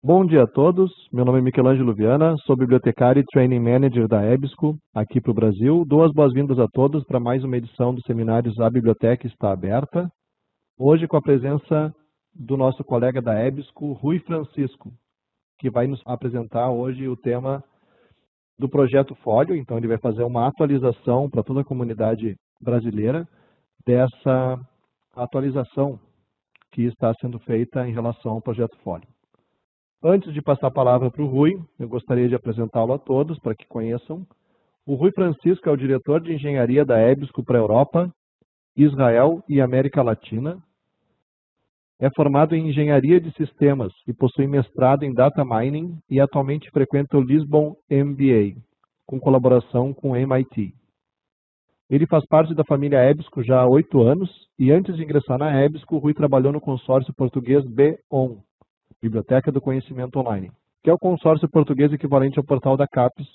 Bom dia a todos, meu nome é Michelangelo Viana, sou bibliotecário e Training Manager da EBSCO aqui para o Brasil. Dou as boas-vindas a todos para mais uma edição dos seminários A Biblioteca Está Aberta. Hoje com a presença do nosso colega da EBSCO, Rui Francisco, que vai nos apresentar hoje o tema do projeto Fólio. Então ele vai fazer uma atualização para toda a comunidade brasileira dessa atualização que está sendo feita em relação ao projeto Fólio. Antes de passar a palavra para o Rui, eu gostaria de apresentá-lo a todos para que conheçam. O Rui Francisco é o diretor de engenharia da EBSCO para a Europa, Israel e América Latina. É formado em engenharia de sistemas e possui mestrado em data mining e atualmente frequenta o Lisbon MBA, com colaboração com o MIT. Ele faz parte da família EBSCO já há 8 anos e antes de ingressar na EBSCO, o Rui trabalhou no consórcio português BON, Biblioteca do Conhecimento Online, que é o consórcio português equivalente ao portal da CAPES,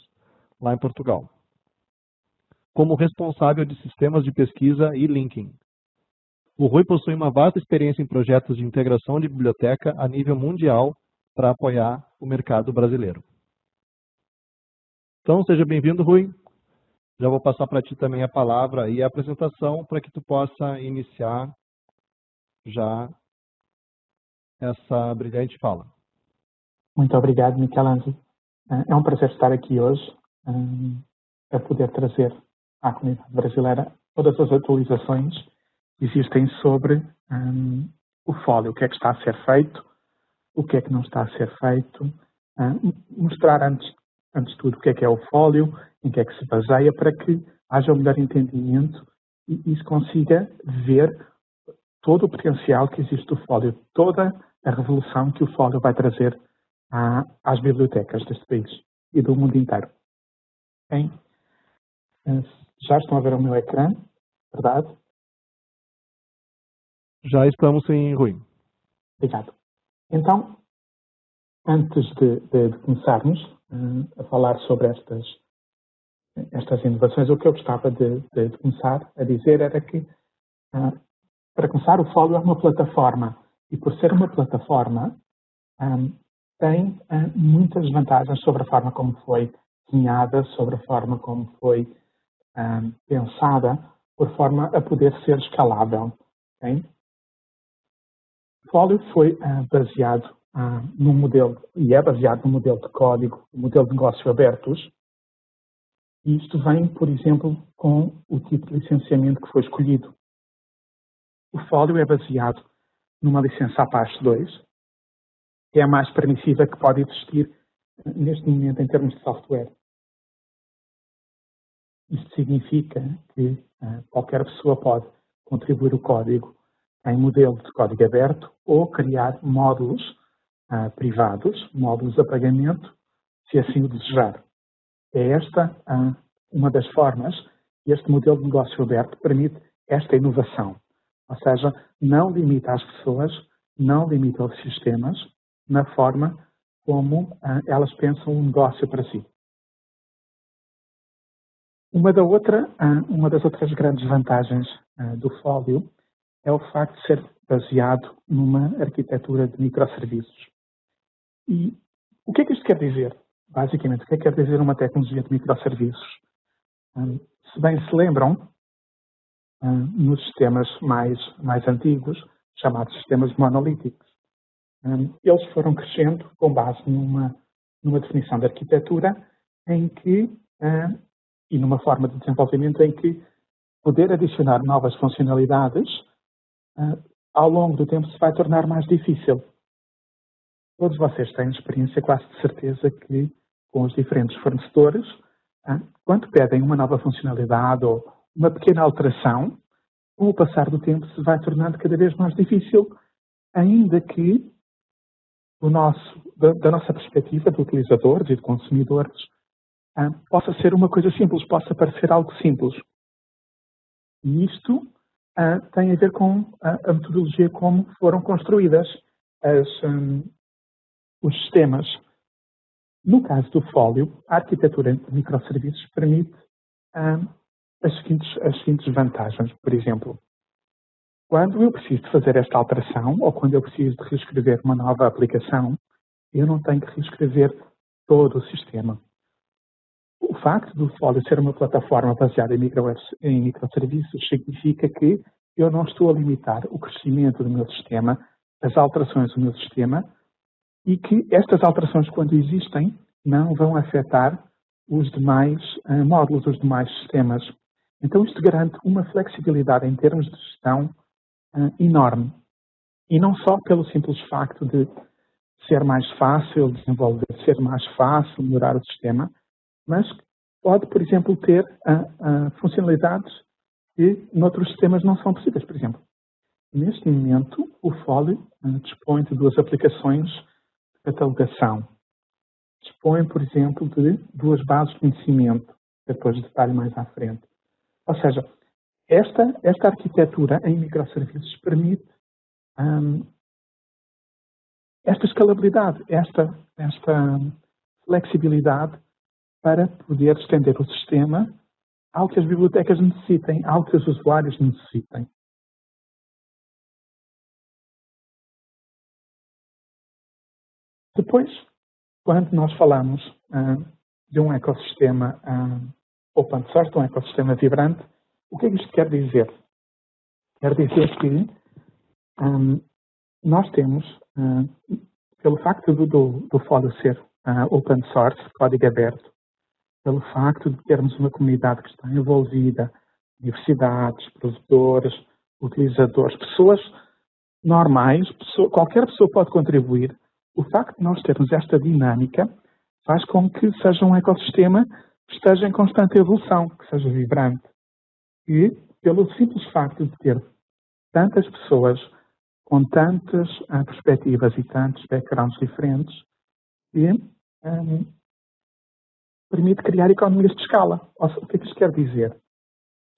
lá em Portugal, como responsável de sistemas de pesquisa e linking. O Rui possui uma vasta experiência em projetos de integração de biblioteca a nível mundial para apoiar o mercado brasileiro. Então, seja bem-vindo, Rui. Já vou passar para ti também a palavra e a apresentação para que tu possa iniciar já essa brilhante fala. Muito obrigado, Michelangelo. É um prazer estar aqui hoje a poder trazer à comunidade brasileira todas as atualizações que existem sobre o Fólio, o que é que está a ser feito, o que é que não está a ser feito, mostrar antes de tudo o que é o Fólio, em que é que se baseia, para que haja um melhor entendimento e se consiga ver todo o potencial que existe do Fólio, toda a revolução que o Fólio vai trazer às bibliotecas deste país e do mundo inteiro. Bem, já estão a ver o meu ecrã, verdade? Já estamos sim, Rui. Obrigado. Então, antes de começarmos a falar sobre estas inovações, o que eu gostava de começar a dizer era que, para começar, o Fólio é uma plataforma e, por ser uma plataforma, tem muitas vantagens sobre a forma como foi desenhada, sobre a forma como foi pensada, por forma a poder ser escalável. Okay? O Fólio foi baseado num modelo, e é baseado num modelo de código, um modelo de negócio abertos, e isto vem, por exemplo, com o tipo de licenciamento que foi escolhido. O Fólio é baseado numa licença Apache 2, que é a mais permissiva que pode existir neste momento em termos de software. Isto significa que qualquer pessoa pode contribuir o código em modelo de código aberto ou criar módulos privados, módulos a pagamento, se assim o desejar. É esta uma das formas que este modelo de negócio aberto permite esta inovação. Ou seja, não limita as pessoas, não limita os sistemas na forma como elas pensam um negócio para si. Uma das outras grandes vantagens do Fólio é o facto de ser baseado numa arquitetura de microserviços. E o que é que isto quer dizer? Basicamente, o que é que quer dizer uma tecnologia de microserviços? Se bem se lembram, nos sistemas mais antigos, chamados sistemas monolíticos, eles foram crescendo com base numa definição de arquitetura em que, e numa forma de desenvolvimento em que poder adicionar novas funcionalidades ao longo do tempo se vai tornar mais difícil. Todos vocês têm experiência, quase de certeza, que com os diferentes fornecedores, quando pedem uma nova funcionalidade ou uma pequena alteração, com o passar do tempo se vai tornando cada vez mais difícil, ainda que da nossa perspectiva de utilizadores e de consumidores, possa ser uma coisa simples, possa parecer algo simples. E isto tem a ver com a metodologia como foram construídas os sistemas. No caso do Fólio, a arquitetura de microserviços permite as seguintes vantagens. Por exemplo, quando eu preciso de fazer esta alteração ou quando eu preciso de reescrever uma nova aplicação, eu não tenho que reescrever todo o sistema. O facto do Folio ser uma plataforma baseada em microserviços significa que eu não estou a limitar o crescimento do meu sistema, as alterações do meu sistema, e que estas alterações, quando existem, não vão afetar os demais módulos, os demais sistemas. Então isto garante uma flexibilidade em termos de gestão enorme. E não só pelo simples facto de ser mais fácil desenvolver, ser mais fácil melhorar o sistema, mas pode, por exemplo, ter funcionalidades que noutros sistemas não são possíveis. Por exemplo, neste momento, o Folio dispõe de duas aplicações de catalogação. Dispõe, por exemplo, de duas bases de conhecimento, que depois detalhe mais à frente. Ou seja, esta arquitetura em microserviços permite esta escalabilidade, esta flexibilidade para poder estender o sistema ao que as bibliotecas necessitem, ao que os usuários necessitem. Depois, quando nós falamos de um ecossistema open source, de um ecossistema vibrante, o que é que isto quer dizer? Quer dizer que nós temos, pelo facto do Folio ser open source, código aberto, pelo facto de termos uma comunidade que está envolvida, universidades, professores, utilizadores, pessoas normais, qualquer pessoa pode contribuir. O facto de nós termos esta dinâmica faz com que seja um ecossistema que esteja em constante evolução, que seja vibrante. E, pelo simples facto de ter tantas pessoas com tantas perspectivas e tantos backgrounds diferentes, permite criar economias de escala. O que é que isto quer dizer?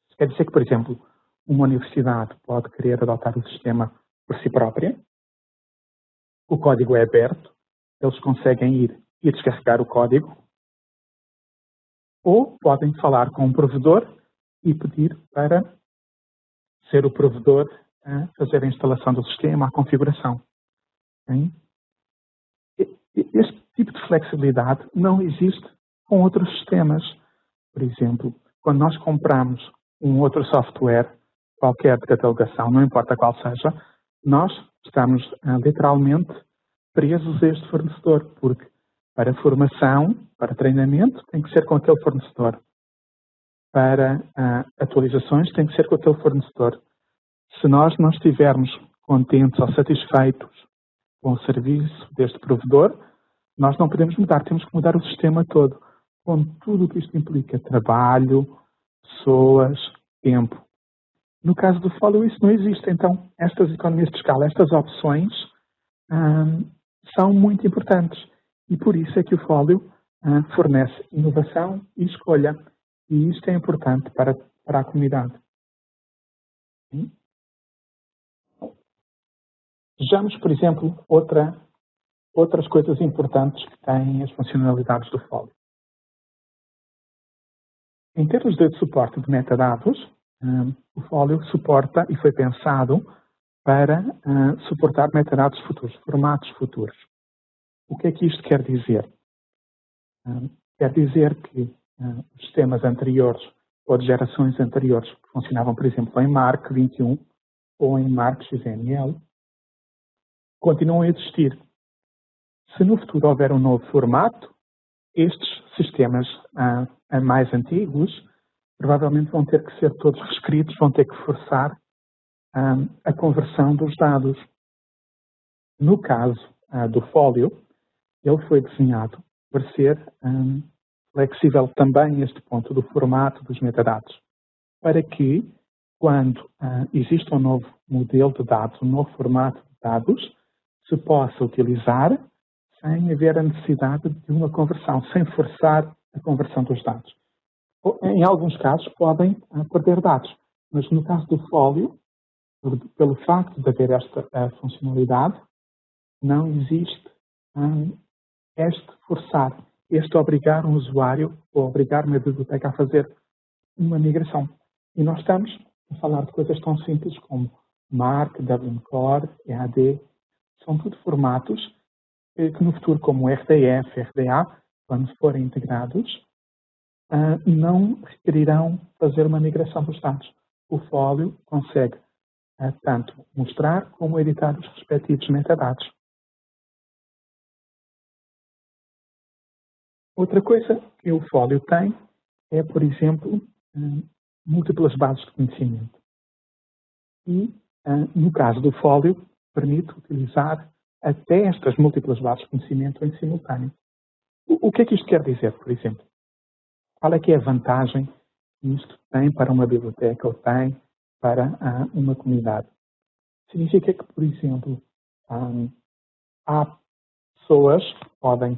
Isto quer dizer que, por exemplo, uma universidade pode querer adotar o sistema por si própria, o código é aberto, eles conseguem ir e descarregar o código, ou podem falar com um provedor e pedir para ser o provedor a fazer a instalação do sistema, a configuração. Okay? Este tipo de flexibilidade não existe com outros sistemas. Por exemplo, quando nós compramos um outro software, qualquer de catalogação, não importa qual seja, nós estamos literalmente presos a este fornecedor, porque para formação, para treinamento, tem que ser com aquele fornecedor. Para atualizações, tem que ser com aquele fornecedor. Se nós não estivermos contentes ou satisfeitos com o serviço deste provedor, nós não podemos mudar, temos que mudar o sistema todo, com tudo o que isto implica, trabalho, pessoas, tempo. No caso do Folio, isso não existe. Então, estas economias de escala, estas opções, são muito importantes. E por isso é que o Folio fornece inovação e escolha. E isto é importante para a comunidade. Sim? Vejamos, por exemplo, outras coisas importantes que têm as funcionalidades do Folio. Em termos de suporte de metadados, o Folio suporta e foi pensado para suportar metadados futuros, formatos futuros. O que é que isto quer dizer? Quer dizer que os sistemas anteriores ou de gerações anteriores que funcionavam, por exemplo, em Mark 21 ou em Mark XML, continuam a existir. Se no futuro houver um novo formato, estes sistemas mais antigos provavelmente vão ter que ser todos reescritos, vão ter que forçar a conversão dos dados. No caso do Folio, ele foi desenhado para ser flexível também este ponto do formato dos metadados, para que, quando existe um novo modelo de dados, um novo formato de dados, se possa utilizar sem haver a necessidade de uma conversão, sem forçar a conversão dos dados. Em alguns casos podem perder dados, mas no caso do Folio, pelo facto de haver esta funcionalidade, não existe este forçar, este obrigar um usuário ou obrigar uma biblioteca a fazer uma migração. E nós estamos a falar de coisas tão simples como Mark, WMCore, EAD, são tudo formatos que no futuro, como o RDF, RDA, quando forem integrados, não requerirão fazer uma migração dos dados. O Folio consegue tanto mostrar como editar os respectivos metadados. Outra coisa que o Folio tem é, por exemplo, múltiplas bases de conhecimento. E, no caso do Folio, permite utilizar até estas múltiplas bases de conhecimento em simultâneo. O que é que isto quer dizer, por exemplo? Qual é que é a vantagem que isto tem para uma biblioteca ou tem para uma comunidade? Significa que, por exemplo, há pessoas que podem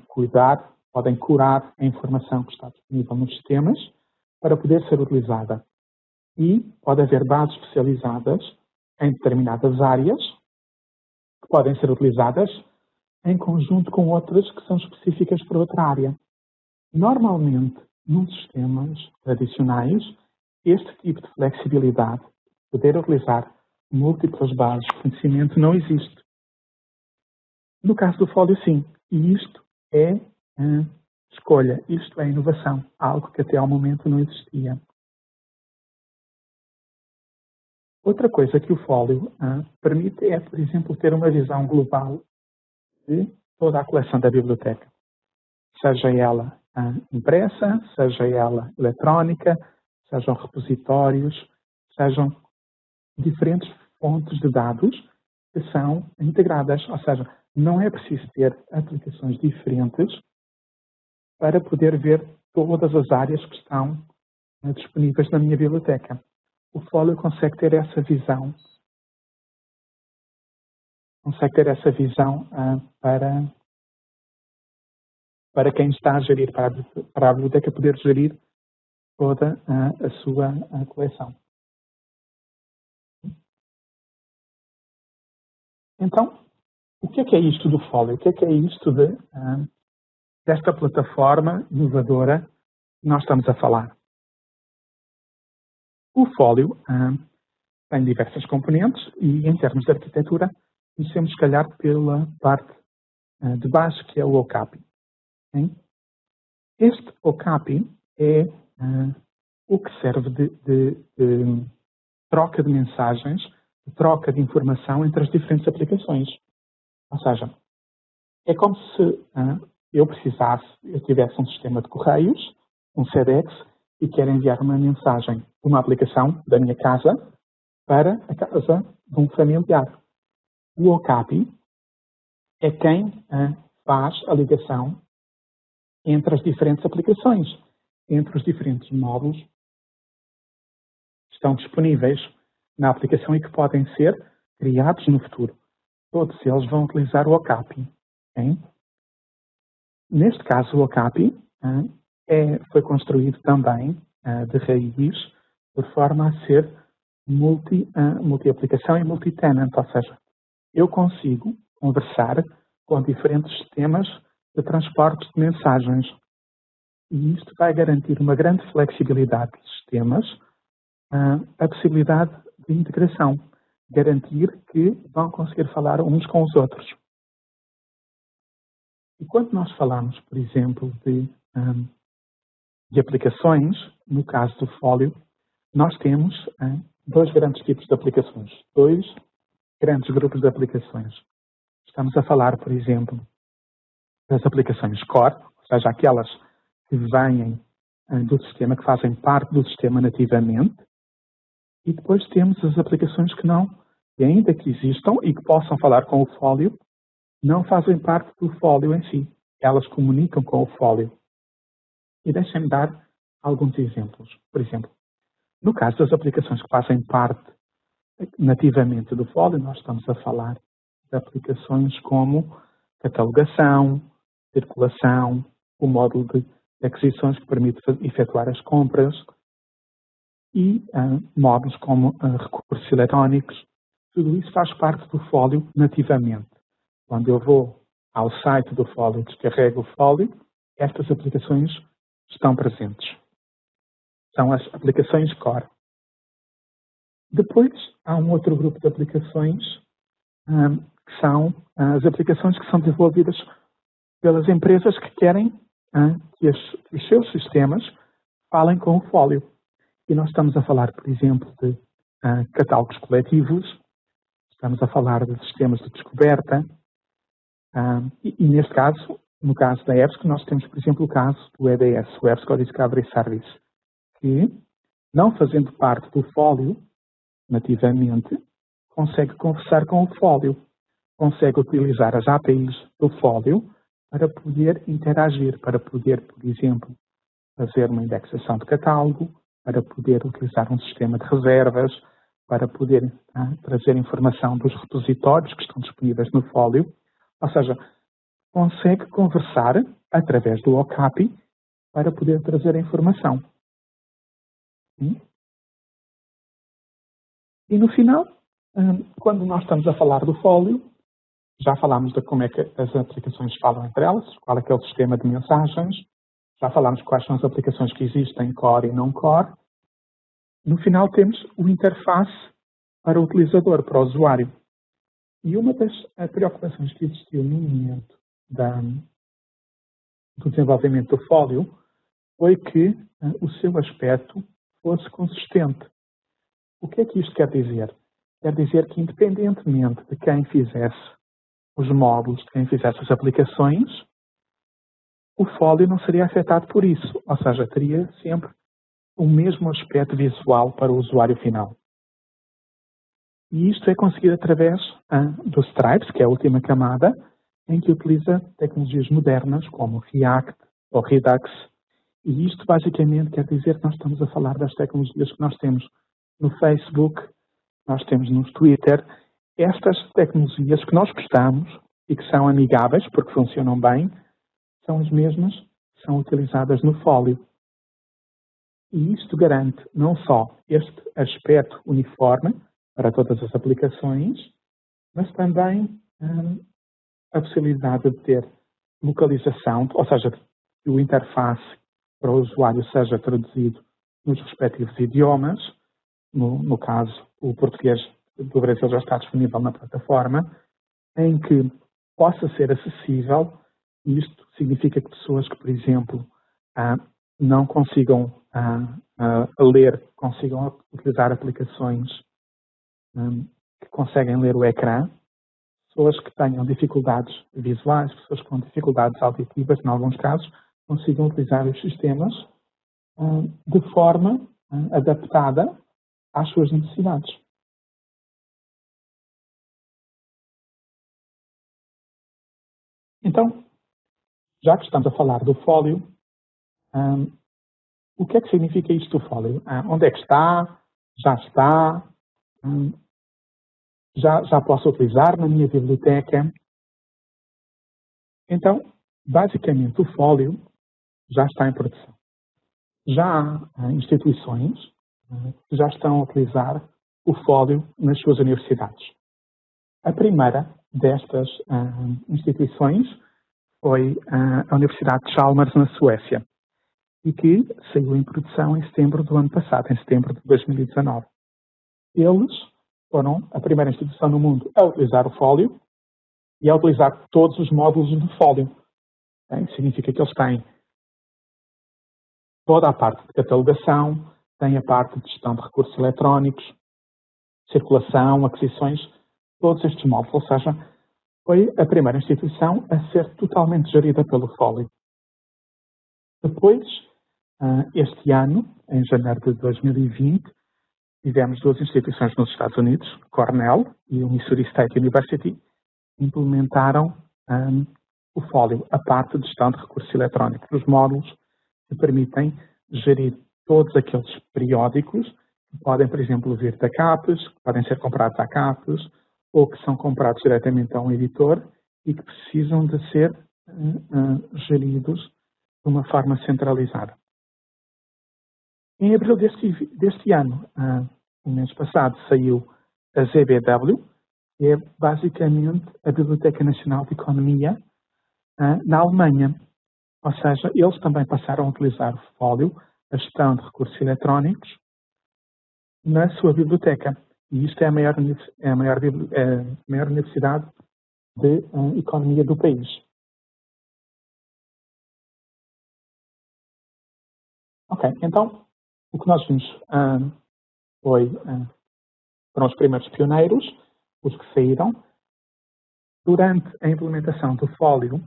curar a informação que está disponível nos sistemas para poder ser utilizada. E pode haver bases especializadas em determinadas áreas que podem ser utilizadas em conjunto com outras que são específicas para outra área. Normalmente, nos sistemas tradicionais, este tipo de flexibilidade, poder utilizar múltiplas bases de conhecimento, não existe. No caso do Folio, sim. E isto é escolha, isto é inovação, algo que até ao momento não existia. Outra coisa que o Folio permite é, por exemplo, ter uma visão global de toda a coleção da biblioteca. Seja ela impressa, seja ela eletrónica, sejam repositórios, sejam diferentes fontes de dados que são integradas. Ou seja, não é preciso ter aplicações diferentes para poder ver todas as áreas que estão disponíveis na minha biblioteca. O Folio consegue ter essa visão, para quem está a gerir, para a biblioteca poder gerir toda a sua coleção. Então, o que é isto do Folio? O que é isto desta plataforma inovadora que nós estamos a falar? O Folio tem diversas componentes e, em termos de arquitetura, conhecemos, se calhar, pela parte de baixo, que é o Okapi. Este Okapi é o que serve de troca de mensagens, de troca de informação entre as diferentes aplicações. Ou seja, é como se eu tivesse um sistema de correios, um SEDEX, e quero enviar uma mensagem de uma aplicação da minha casa para a casa de um familiar. O Okapi é quem faz a ligação entre as diferentes aplicações, entre os diferentes módulos que estão disponíveis na aplicação e que podem ser criados no futuro. Todos eles vão utilizar o Okapi. Neste caso, o Okapi foi construído também de raiz, de forma a ser multi-aplicação e multi-tenant, ou seja, eu consigo conversar com diferentes sistemas de transporte de mensagens. E isto vai garantir uma grande flexibilidade de sistemas, a possibilidade de integração, garantir que vão conseguir falar uns com os outros. E quando nós falamos, por exemplo, de aplicações, no caso do Folio, nós temos dois grandes tipos de aplicações, dois grandes grupos de aplicações. Estamos a falar, por exemplo, das aplicações core, ou seja, aquelas que vêm do sistema, que fazem parte do sistema nativamente, e depois temos as aplicações que não, e ainda que existam e que possam falar com o Folio, não fazem parte do Folio em si. Elas comunicam com o Folio. E deixem-me dar alguns exemplos. Por exemplo, no caso das aplicações que fazem parte nativamente do Folio, nós estamos a falar de aplicações como catalogação, circulação, o módulo de aquisições que permite efetuar as compras e módulos como recursos eletrónicos. Tudo isso faz parte do Folio nativamente. Quando eu vou ao site do Folio e descarrego o Folio, estas aplicações estão presentes. São as aplicações core. Depois, há um outro grupo de aplicações que são as aplicações que são desenvolvidas pelas empresas que querem que os seus sistemas falem com o Folio. E nós estamos a falar, por exemplo, de catálogos coletivos, estamos a falar de sistemas de descoberta, e neste caso, no caso da EBSCO, nós temos, por exemplo, o caso do EDS, o EBSCO Discovery Service, que, não fazendo parte do Folio, nativamente, consegue conversar com o Folio, consegue utilizar as APIs do Folio para poder interagir, para poder, por exemplo, fazer uma indexação de catálogo, para poder utilizar um sistema de reservas, para poder trazer informação dos repositórios que estão disponíveis no Folio, ou seja, consegue conversar através do OCAPI para poder trazer a informação. E no final, quando nós estamos a falar do Folio, já falámos de como é que as aplicações falam entre elas, qual é que é o sistema de mensagens, já falámos quais são as aplicações que existem, core e não core. No final temos o interface para o utilizador, para o usuário. E uma das preocupações que existiu no momento do desenvolvimento do Folio foi que o seu aspecto fosse consistente. O que é que isto quer dizer? Quer dizer que, independentemente de quem fizesse os módulos, de quem fizesse as aplicações, o Folio não seria afetado por isso, ou seja, teria sempre o mesmo aspecto visual para o usuário final. E isto é conseguido através do Stripes, que é a última camada, em que utiliza tecnologias modernas como React ou Redux. E isto basicamente quer dizer que nós estamos a falar das tecnologias que nós temos no Facebook, nós temos no Twitter, estas tecnologias que nós gostamos e que são amigáveis, porque funcionam bem, são as mesmas que são utilizadas no Folio. E isto garante não só este aspecto uniforme para todas as aplicações, mas também a possibilidade de ter localização, ou seja, que o interface para o usuário seja traduzido nos respectivos idiomas. No caso, o português do Brasil já está disponível na plataforma, em que possa ser acessível. Isto significa que pessoas que, por exemplo, não consigam ler, consigam utilizar aplicações que conseguem ler o ecrã, pessoas que tenham dificuldades visuais, pessoas com dificuldades auditivas, em alguns casos, consigam utilizar os sistemas de forma adaptada às suas necessidades. Então, já que estamos a falar do Folio, o que é que significa isto do Folio? Onde é que está? Já está? Já posso utilizar na minha biblioteca? Então, basicamente, o Folio já está em produção. Já há instituições que já estão a utilizar o Folio nas suas universidades. A primeira destas instituições foi a Universidade de Chalmers, na Suécia, e que saiu em produção em setembro do ano passado, em setembro de 2019. Eles foram a primeira instituição no mundo a utilizar o Folio e a utilizar todos os módulos do Folio. Significa que eles têm toda a parte de catalogação, têm a parte de gestão de recursos eletrónicos, circulação, aquisições, todos estes módulos. Ou seja, foi a primeira instituição a ser totalmente gerida pelo Folio. Depois, este ano, em janeiro de 2020, tivemos duas instituições nos Estados Unidos, Cornell e o Missouri State University, implementaram o Folio, a parte de gestão de recursos eletrónicos, os módulos que permitem gerir todos aqueles periódicos que podem, por exemplo, vir da CAPES, que podem ser comprados à CAPES, ou que são comprados diretamente a um editor e que precisam de ser geridos de uma forma centralizada. Em abril deste ano, no mês passado, saiu a ZBW, que é basicamente a Biblioteca Nacional de Economia na Alemanha. Ou seja, eles também passaram a utilizar o Folio, a gestão de recursos eletrónicos, na sua biblioteca. E isto é a maior universidade de economia do país. Ok, então o que nós vimos foram os primeiros pioneiros, os que saíram. Durante a implementação do Folio,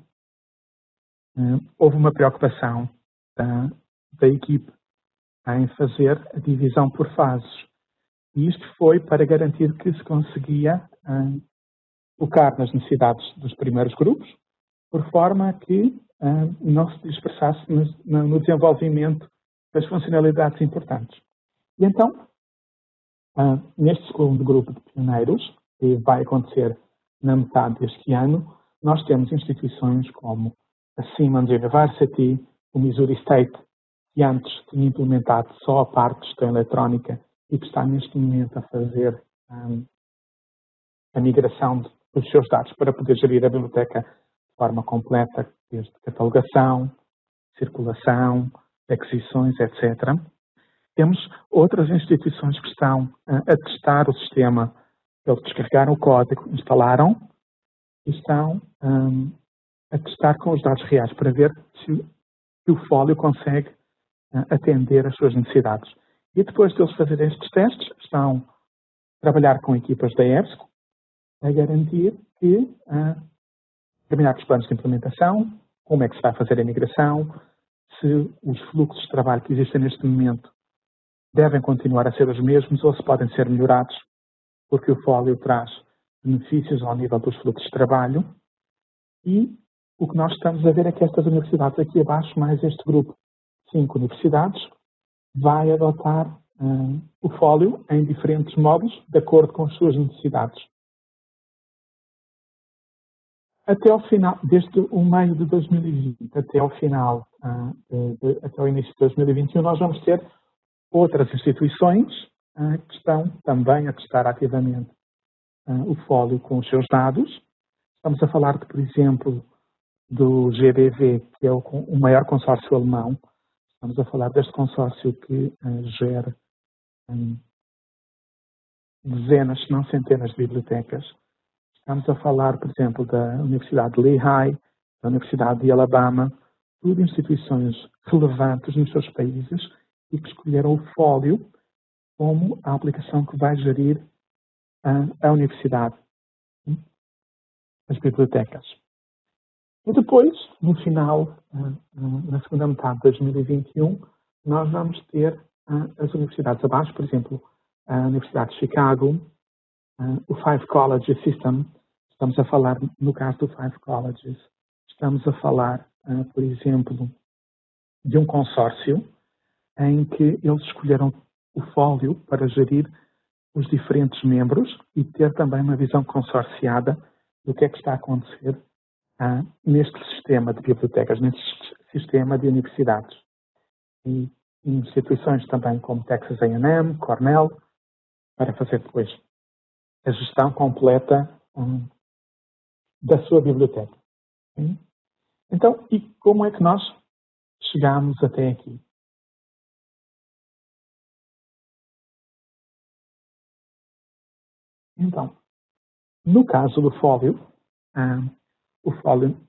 houve uma preocupação da equipe em fazer a divisão por fases. E isto foi para garantir que se conseguia focar nas necessidades dos primeiros grupos, por forma a que não se dispersasse no desenvolvimento das funcionalidades importantes. E então, neste segundo grupo de pioneiros, que vai acontecer na metade deste ano, nós temos instituições como a Siemens University, o Missouri State, que antes tinha implementado só a parte de gestão eletrónica e que está neste momento a fazer a migração dos seus dados para poder gerir a biblioteca de forma completa, desde catalogação, circulação, aquisições, etc. Temos outras instituições que estão a testar o sistema. Eles descarregaram o código, instalaram e estão a testar com os dados reais para ver se o Folio consegue atender às suas necessidades. E depois de eles fazerem estes testes, estão a trabalhar com equipas da EBSCO a garantir que terminar os planos de implementação, como é que se vai fazer a migração, se os fluxos de trabalho que existem neste momento devem continuar a ser os mesmos ou se podem ser melhorados, porque o Folio traz benefícios ao nível dos fluxos de trabalho. E o que nós estamos a ver é que estas universidades aqui abaixo, mais este grupo, 5 universidades, vai adotar o Folio em diferentes modos, de acordo com as suas necessidades. Até ao final, desde o meio de 2020 até ao final, até o início de 2021, nós vamos ter outras instituições que estão também a testar ativamente o Folio com os seus dados. Estamos a falar, por exemplo, do GBV, que é o maior consórcio alemão. Estamos a falar deste consórcio que gera dezenas, se não centenas de bibliotecas. Estamos a falar, por exemplo, da Universidade de Lehigh, da Universidade de Alabama, tudo instituições relevantes nos seus países e que escolheram o Folio como a aplicação que vai gerir a universidade, as bibliotecas. E depois, no final, na segunda metade de 2021, nós vamos ter as universidades abaixo, por exemplo, a Universidade de Chicago, o Five Colleges System. Estamos a falar, no caso do Five Colleges, estamos a falar, por exemplo, de um consórcio em que eles escolheram o Folio para gerir os diferentes membros e ter também uma visão consorciada do que é que está a acontecer neste sistema de bibliotecas, neste sistema de universidades. E instituições também como Texas A&M, Cornell, para fazer depois a gestão completa da sua biblioteca. Então, e como é que nós chegamos até aqui? Então, no caso do Folio, o Folio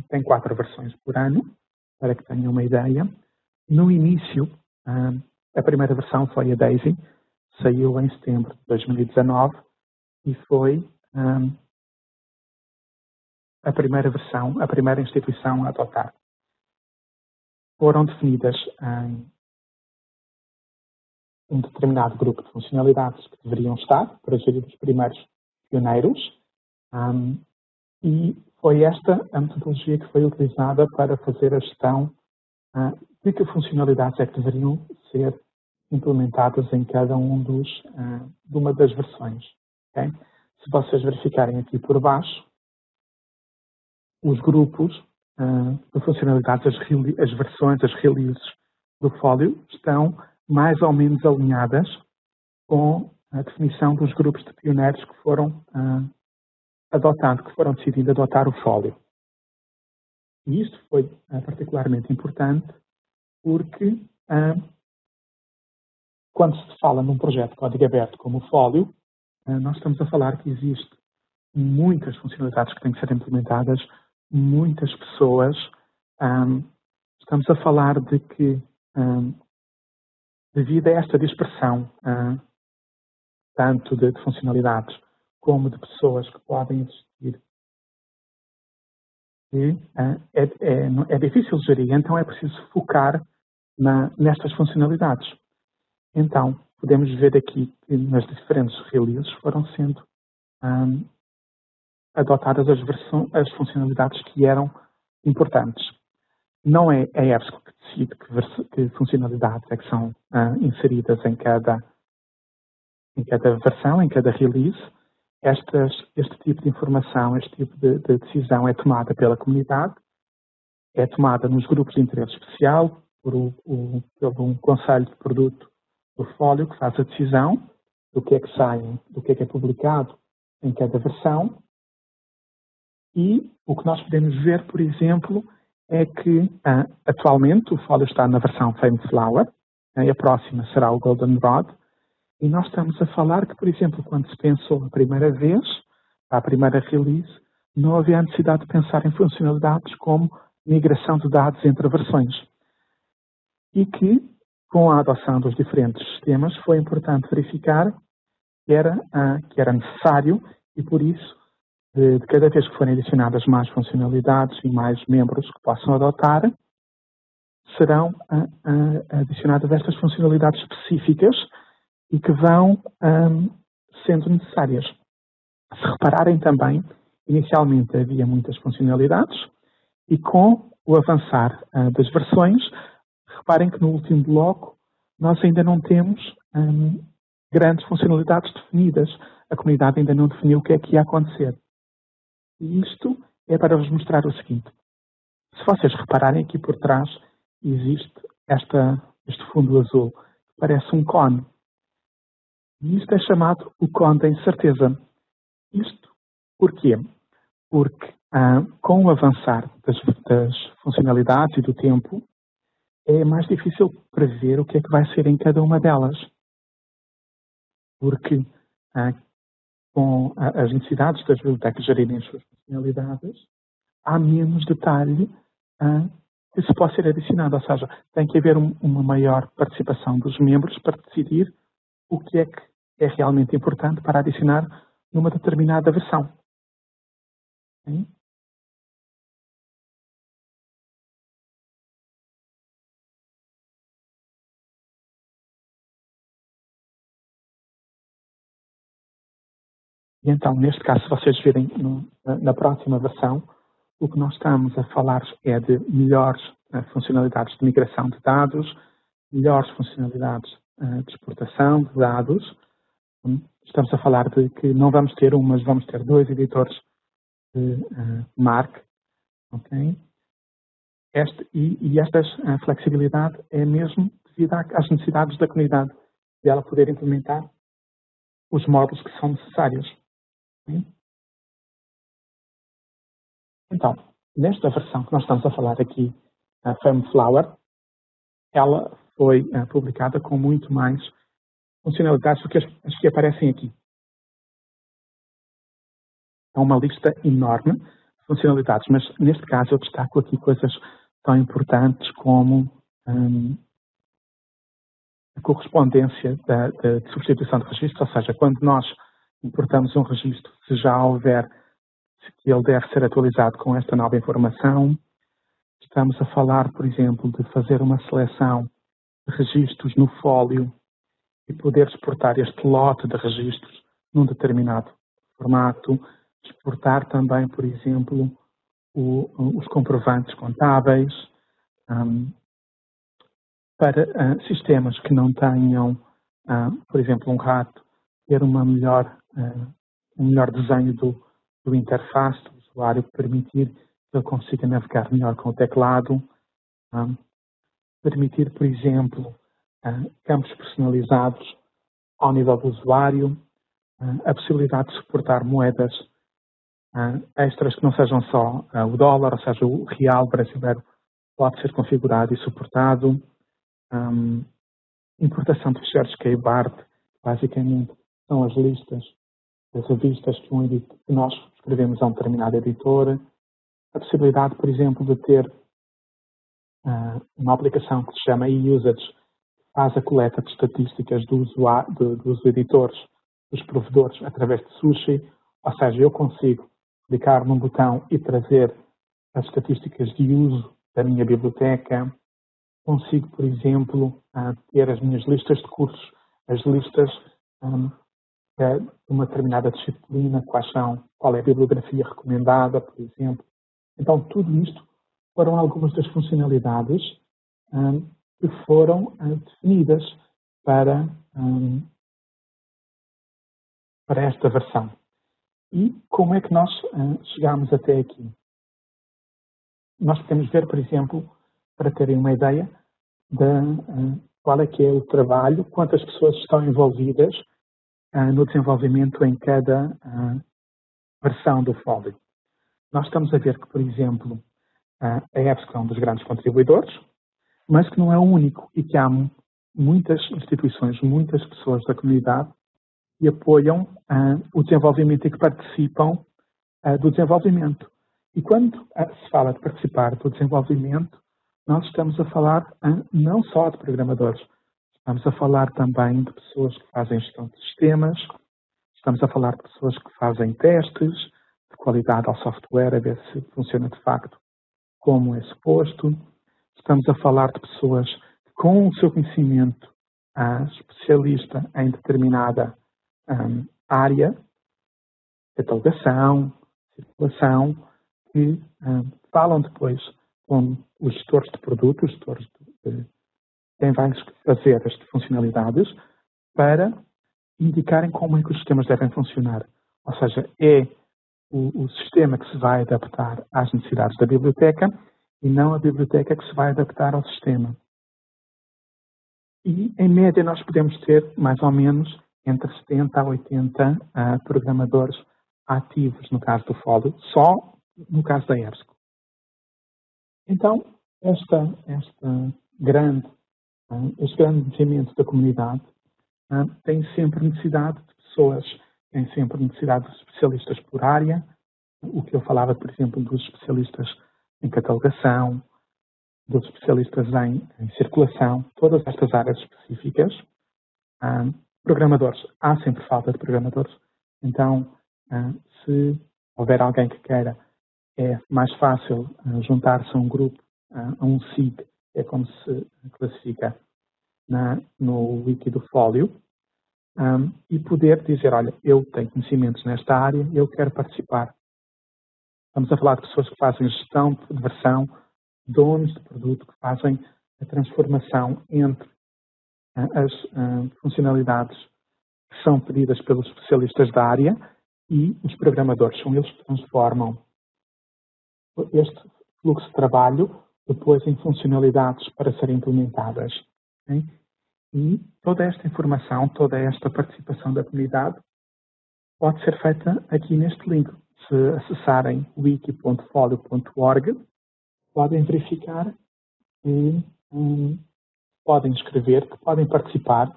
tem 4 versões por ano, para que tenham uma ideia. No início, a primeira versão foi a Daisy, saiu em setembro de 2019 e foi a primeira versão, a primeira instituição a adotar. Foram definidas um determinado grupo de funcionalidades que deveriam estar para gerir os primeiros pioneiros e foi esta a metodologia que foi utilizada para fazer a gestão de que funcionalidades é que deveriam ser implementadas em cada um de uma das versões. Okay? Se vocês verificarem aqui por baixo, os grupos de funcionalidades, as versões, as releases do Folio estão mais ou menos alinhadas com a definição dos grupos de pioneiros que foram que foram decidindo adotar o Folio. E isto foi particularmente importante porque quando se fala num projeto de código aberto como o Folio, nós estamos a falar que existe muitas funcionalidades que têm que ser implementadas, muitas pessoas. Estamos a falar de que devido a esta dispersão, tanto de funcionalidades como de pessoas que podem existir, é difícil gerir, então é preciso focar nestas funcionalidades. Então, podemos ver aqui que nas diferentes releases foram sendo adotadas as funcionalidades que eram importantes. Não é a EBSCO que decide que funcionalidades é que são inseridas em cada versão, em cada release. Este tipo de informação, este tipo de decisão é tomada pela comunidade, é tomada nos grupos de interesse especial, por um conselho de produto do Folio, que faz a decisão do que é que sai, do que é publicado em cada versão. E o que nós podemos ver, por exemplo, é que atualmente o Folio está na versão Fame Flower, e a próxima será o Golden Rod. E nós estamos a falar que, por exemplo, quando se pensou a primeira vez, a primeira release, não havia necessidade de pensar em funcionalidades como migração de dados entre versões. E que, com a adoção dos diferentes sistemas, foi importante verificar que era necessário e, por isso, de cada vez que forem adicionadas mais funcionalidades e mais membros que possam adotar, serão adicionadas estas funcionalidades específicas e que vão sendo necessárias. Se repararem também, inicialmente havia muitas funcionalidades e com o avançar das versões, reparem que no último bloco nós ainda não temos grandes funcionalidades definidas. A comunidade ainda não definiu o que é que ia acontecer. E isto é para vos mostrar o seguinte. Se vocês repararem aqui por trás, existe este fundo azul, que parece um cone. E isto é chamado o cone da incerteza. Isto porquê? Porque com o avançar das funcionalidades e do tempo, é mais difícil prever o que é que vai ser em cada uma delas. Porque com as necessidades das bibliotecas gerirem as suas funcionalidades, há menos detalhe que se pode ser adicionado. Ou seja, tem que haver uma maior participação dos membros para decidir o que é realmente importante para adicionar numa determinada versão. Okay? E então, neste caso, se vocês virem na próxima versão, o que nós estamos a falar é de melhores funcionalidades de migração de dados, melhores funcionalidades de exportação de dados. Estamos a falar de que não vamos ter um, mas vamos ter 2 editores de MARC. Okay? Esta flexibilidade é mesmo devido às necessidades da comunidade, de ela poder implementar os módulos que são necessários. Okay? Então, nesta versão que nós estamos a falar aqui, a Fame Flower, ela foi publicada com muito mais funcionalidades do que as que aparecem aqui. É uma lista enorme de funcionalidades, mas neste caso eu destaco aqui coisas tão importantes como a correspondência de substituição de registro, ou seja, quando nós importamos um registro, se já houver, se ele deve ser atualizado com esta nova informação. Estamos a falar, por exemplo, de fazer uma seleção de registros no Folio e poder exportar este lote de registros num determinado formato. Exportar também, por exemplo, os comprovantes contábeis para sistemas que não tenham, por exemplo, um rato, ter um melhor desenho do interface do usuário, permitir que ele consiga navegar melhor com o teclado, permitir, por exemplo, campos personalizados ao nível do usuário, a possibilidade de suportar moedas extras que não sejam só o dólar, ou seja, o real brasileiro pode ser configurado e suportado, importação de ficheiros KBART, basicamente são as listas das revistas que nós escrevemos a um determinado editor, a possibilidade, por exemplo, de ter uma aplicação que se chama eUsage, que faz a coleta de estatísticas dos editores, dos provedores, através de Sushi. Ou seja, eu consigo clicar num botão e trazer as estatísticas de uso da minha biblioteca. Consigo, por exemplo, ter as minhas listas de cursos, as listas de uma determinada disciplina, qual é a bibliografia recomendada, por exemplo. Então, tudo isto foram algumas das funcionalidades que foram definidas para esta versão. E como é que nós chegámos até aqui? Nós podemos ver, por exemplo, para terem uma ideia de qual é que é o trabalho, quantas pessoas estão envolvidas no desenvolvimento em cada versão do Folio. Nós estamos a ver que, por exemplo, a EBSCO é um dos grandes contribuidores, mas que não é o único e que há muitas instituições, muitas pessoas da comunidade que apoiam o desenvolvimento e que participam do desenvolvimento. E quando se fala de participar do desenvolvimento, nós estamos a falar não só de programadores, estamos a falar também de pessoas que fazem gestão de sistemas, estamos a falar de pessoas que fazem testes de qualidade ao software, a ver se funciona de facto como é suposto. Estamos a falar de pessoas que, com o seu conhecimento especialista em determinada área, catalogação, circulação, que falam depois com os gestores de produtos, os gestores de quem vai fazer as funcionalidades, para indicarem como é que os sistemas devem funcionar. Ou seja, é o sistema que se vai adaptar às necessidades da biblioteca e não a biblioteca que se vai adaptar ao sistema. E, em média, nós podemos ter mais ou menos entre 70 a 80 programadores ativos no caso do Folio, só no caso da EBSCO. Então, este grande desenvolvimento da comunidade tem sempre necessidade de pessoas, tem sempre necessidade de especialistas por área, o que eu falava, por exemplo, dos especialistas em catalogação, dos especialistas em circulação, todas estas áreas específicas. Programadores, há sempre falta de programadores, então se houver alguém que queira, é mais fácil juntar-se a um grupo, a um SIG, é como se classifica no wiki do Folio, e poder dizer, olha, eu tenho conhecimentos nesta área, eu quero participar. Estamos a falar de pessoas que fazem gestão de versão, donos de produto, que fazem a transformação entre as funcionalidades que são pedidas pelos especialistas da área e os programadores. São eles que transformam este fluxo de trabalho depois em funcionalidades para serem implementadas. Okay? E toda esta informação, toda esta participação da comunidade pode ser feita aqui neste link. Se acessarem wiki.folio.org, podem verificar que podem escrever, que podem participar,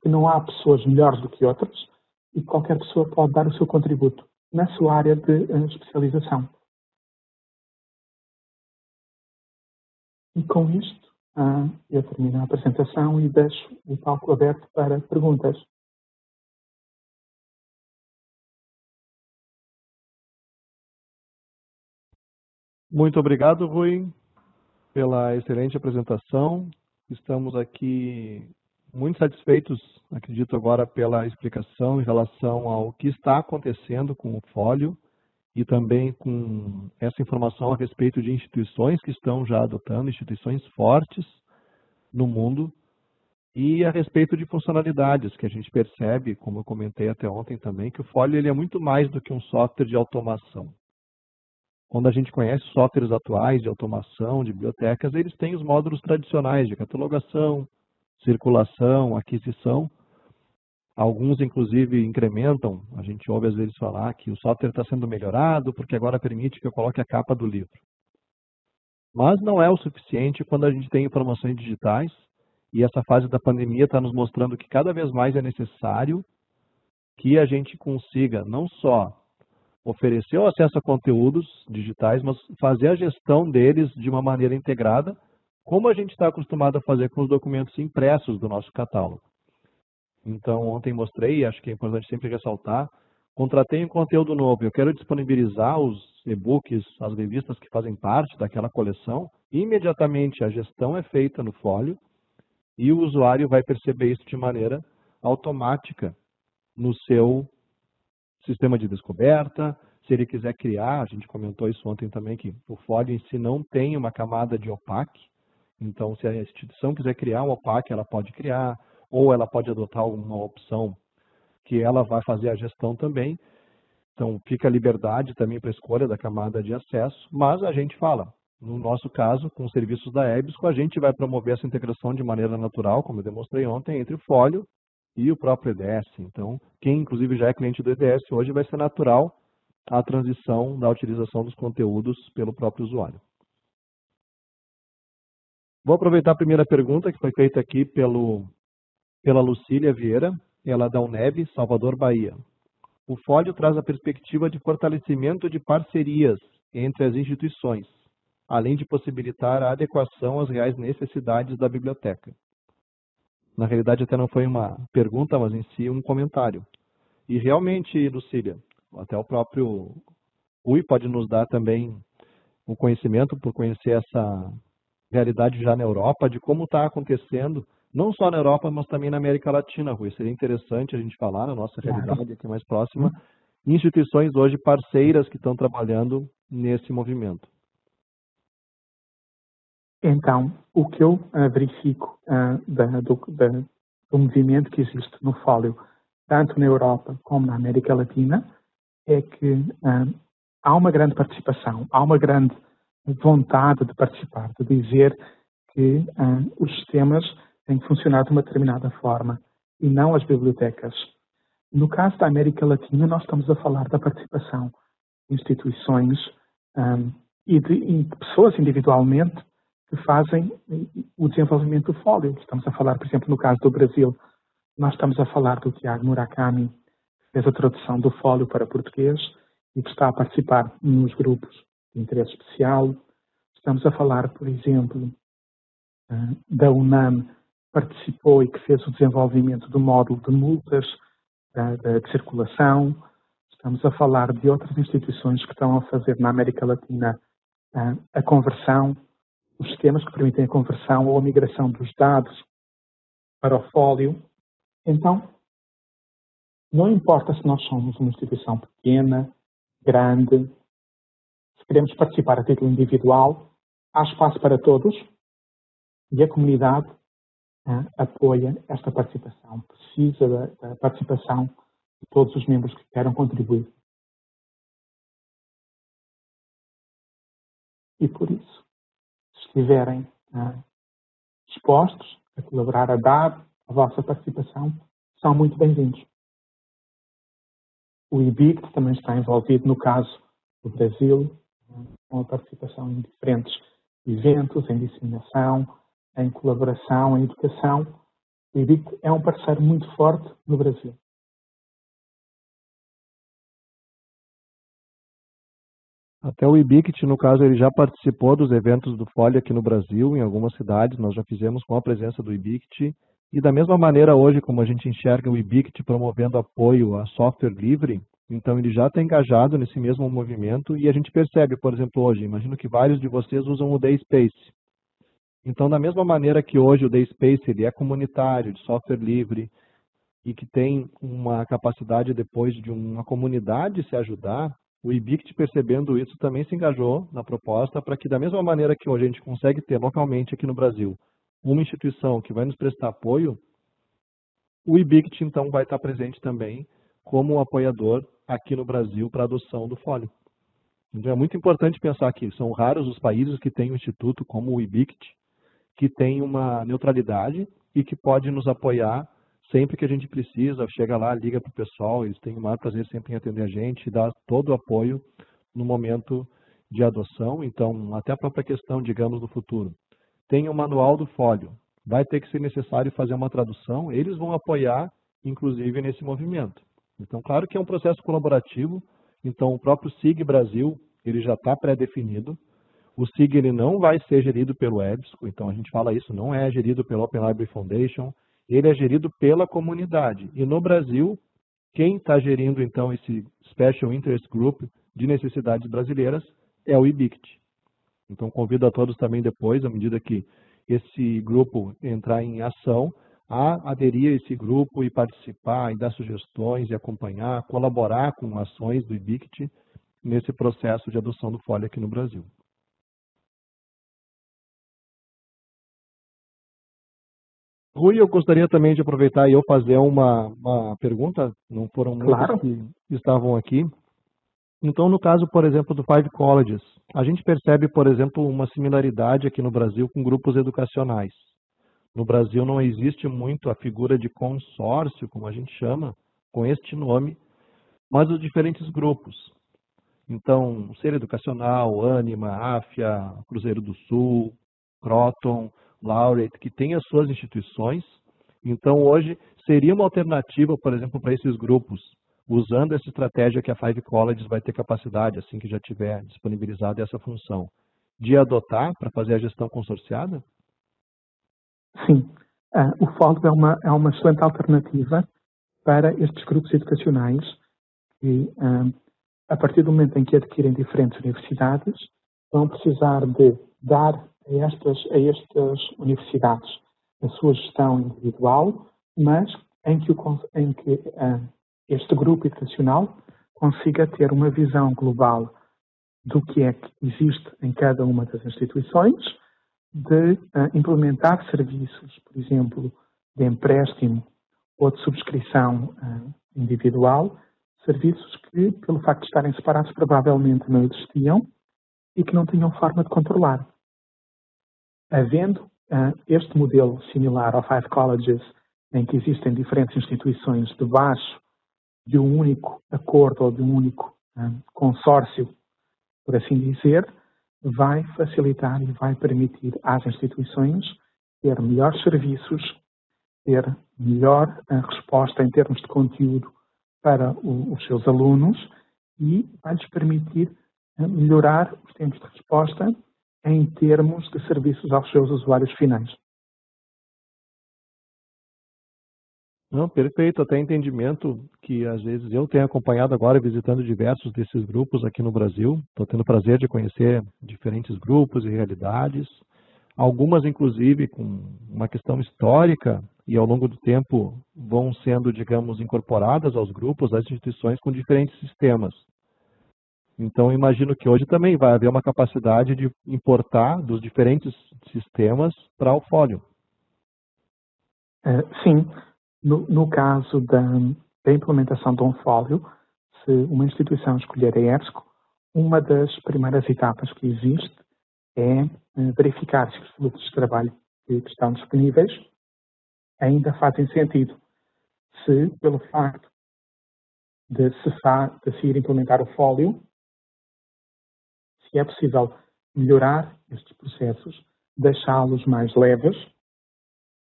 que não há pessoas melhores do que outras e que qualquer pessoa pode dar o seu contributo na sua área de especialização. E com isto, eu termino a apresentação e deixo o palco aberto para perguntas. Muito obrigado, Rui, pela excelente apresentação. Estamos aqui muito satisfeitos, acredito agora, pela explicação em relação ao que está acontecendo com o Folio e também com essa informação a respeito de instituições que estão já adotando, instituições fortes no mundo, e a respeito de funcionalidades que a gente percebe, como eu comentei até ontem também, que o Folio ele é muito mais do que um software de automação. Quando a gente conhece softwares atuais de automação, de bibliotecas, eles têm os módulos tradicionais de catalogação, circulação, aquisição. Alguns, inclusive, incrementam. A gente ouve às vezes falar que o software está sendo melhorado porque agora permite que eu coloque a capa do livro. Mas não é o suficiente quando a gente tem informações digitais e essa fase da pandemia está nos mostrando que cada vez mais é necessário que a gente consiga não só oferecer o acesso a conteúdos digitais, mas fazer a gestão deles de uma maneira integrada, como a gente está acostumado a fazer com os documentos impressos do nosso catálogo. Então, ontem mostrei, acho que é importante sempre ressaltar, contratei um conteúdo novo, eu quero disponibilizar os e-books, as revistas que fazem parte daquela coleção, imediatamente a gestão é feita no Folio e o usuário vai perceber isso de maneira automática no seu sistema de descoberta. Se ele quiser criar, a gente comentou isso ontem também, que o Folio em si não tem uma camada de OPAC, então se a instituição quiser criar um OPAC, ela pode criar, ou ela pode adotar uma opção que ela vai fazer a gestão também. Então fica a liberdade também para a escolha da camada de acesso, mas a gente fala, no nosso caso, com os serviços da EBSCO, a gente vai promover essa integração de maneira natural, como eu demonstrei ontem, entre o Folio e o próprio EDS. Então, quem inclusive já é cliente do EDS hoje, vai ser natural a transição da utilização dos conteúdos pelo próprio usuário. Vou aproveitar a primeira pergunta que foi feita aqui pela Lucília Vieira, ela é da UNEB, Salvador, Bahia. O Folio traz a perspectiva de fortalecimento de parcerias entre as instituições, além de possibilitar a adequação às reais necessidades da biblioteca. Na realidade, até não foi uma pergunta, mas em si um comentário. E realmente, Lucília, até o próprio Rui pode nos dar também um conhecimento por conhecer essa realidade já na Europa, de como está acontecendo, não só na Europa, mas também na América Latina, Rui. Seria interessante a gente falar na nossa realidade aqui mais próxima, instituições hoje parceiras que estão trabalhando nesse movimento. Então, o que eu verifico do movimento que existe no Folio, tanto na Europa como na América Latina, é que há uma grande participação, há uma grande vontade de participar, de dizer que os sistemas têm que funcionar de uma determinada forma e não as bibliotecas. No caso da América Latina, nós estamos a falar da participação de instituições e de pessoas individualmente que fazem o desenvolvimento do Folio. Estamos a falar, por exemplo, no caso do Brasil, nós estamos a falar do Tiago Murakami, que fez a tradução do Folio para português e que está a participar nos grupos de interesse especial. Estamos a falar, por exemplo, da UNAM, que participou e que fez o desenvolvimento do módulo de multas de circulação. Estamos a falar de outras instituições que estão a fazer na América Latina a conversão, os sistemas que permitem a conversão ou a migração dos dados para o Folio. Então, não importa se nós somos uma instituição pequena, grande, se queremos participar a título individual, há espaço para todos e a comunidade apoia esta participação, precisa da participação de todos os membros que queiram contribuir. E por isso, se estiverem dispostos a colaborar, a dar a vossa participação, são muito bem-vindos. O IBICT também está envolvido, no caso do Brasil, com a participação em diferentes eventos, em disseminação, em colaboração, em educação. O IBICT é um parceiro muito forte no Brasil. Até o IBICT, no caso, ele já participou dos eventos do Folio aqui no Brasil, em algumas cidades, nós já fizemos com a presença do IBICT. E da mesma maneira hoje, como a gente enxerga o IBICT promovendo apoio a software livre, então ele já está engajado nesse mesmo movimento e a gente percebe, por exemplo, hoje, imagino que vários de vocês usam o DaySpace. Então, da mesma maneira que hoje o DaySpace ele é comunitário, de software livre, e que tem uma capacidade depois de uma comunidade se ajudar, o IBICT, percebendo isso, também se engajou na proposta para que, da mesma maneira que hoje a gente consegue ter localmente aqui no Brasil uma instituição que vai nos prestar apoio, o IBICT, então, vai estar presente também como um apoiador aqui no Brasil para a adoção do Folio. Então, é muito importante pensar que são raros os países que têm um instituto como o IBICT, que tem uma neutralidade e que pode nos apoiar sempre que a gente precisa, chega lá, liga para o pessoal, eles têm o maior prazer sempre em atender a gente e dar todo o apoio no momento de adoção. Então, até a própria questão, digamos, do futuro. Tem o manual do Folio, vai ter que ser necessário fazer uma tradução, eles vão apoiar, inclusive, nesse movimento. Então, claro que é um processo colaborativo, Então, o próprio SIG Brasil, ele já está pré-definido. O SIG ele não vai ser gerido pelo EBSCO, então a gente fala isso, não é gerido pelo Open Library Foundation, ele é gerido pela comunidade. E no Brasil, quem está gerindo, então, esse Special Interest Group de necessidades brasileiras é o IBICT. Então, convido a todos também depois, à medida que esse grupo entrar em ação, a aderir a esse grupo e participar, e dar sugestões, e acompanhar, colaborar com ações do IBICT nesse processo de adoção do FOIL aqui no Brasil. Rui, eu gostaria também de aproveitar e eu fazer uma pergunta, não foram muitos Claro. que estavam aqui. Então, no caso, por exemplo, do Five Colleges, a gente percebe, por exemplo, uma similaridade aqui no Brasil com grupos educacionais. No Brasil não existe muito a figura de consórcio, como a gente chama, com este nome, mas os diferentes grupos. Então, Ser Educacional, Ânima, Áfia, Cruzeiro do Sul, Croton, Laureate, que têm as suas instituições. Então, hoje, seria uma alternativa, por exemplo, para esses grupos, usando essa estratégia que a Five Colleges vai ter capacidade, assim que já tiver disponibilizada essa função, de adotar para fazer a gestão consorciada? Sim. O FOLD é uma excelente alternativa para estes grupos educacionais que, a partir do momento em que adquirem diferentes universidades, vão precisar de dar a estas universidades a sua gestão individual, mas em que este grupo educacional consiga ter uma visão global do que é que existe em cada uma das instituições, de implementar serviços, por exemplo, de empréstimo ou de subscrição individual, serviços que, pelo facto de estarem separados, provavelmente não existiam e que não tinham forma de controlar. Havendo este modelo similar ao Five Colleges, em que existem diferentes instituições debaixo de um único acordo ou de um único consórcio, por assim dizer, vai facilitar e vai permitir às instituições ter melhores serviços, ter melhor resposta em termos de conteúdo para os seus alunos e vai-lhes permitir melhorar os tempos de resposta em termos de serviços aos seus usuários finais. Não, perfeito, até entendimento que às vezes eu tenho acompanhado agora visitando diversos desses grupos aqui no Brasil. Estou tendo o prazer de conhecer diferentes grupos e realidades, algumas inclusive com uma questão histórica e ao longo do tempo vão sendo, digamos, incorporadas aos grupos, às instituições com diferentes sistemas. Então, imagino que hoje também vai haver uma capacidade de importar dos diferentes sistemas para o Folio. Sim. No caso da implementação de um folio, se uma instituição escolher a EBSCO, uma das primeiras etapas que existe é verificar se os fluxos de trabalho que estão disponíveis ainda fazem sentido. Se, pelo facto de se ir implementar o folio, se é possível melhorar estes processos, deixá-los mais leves,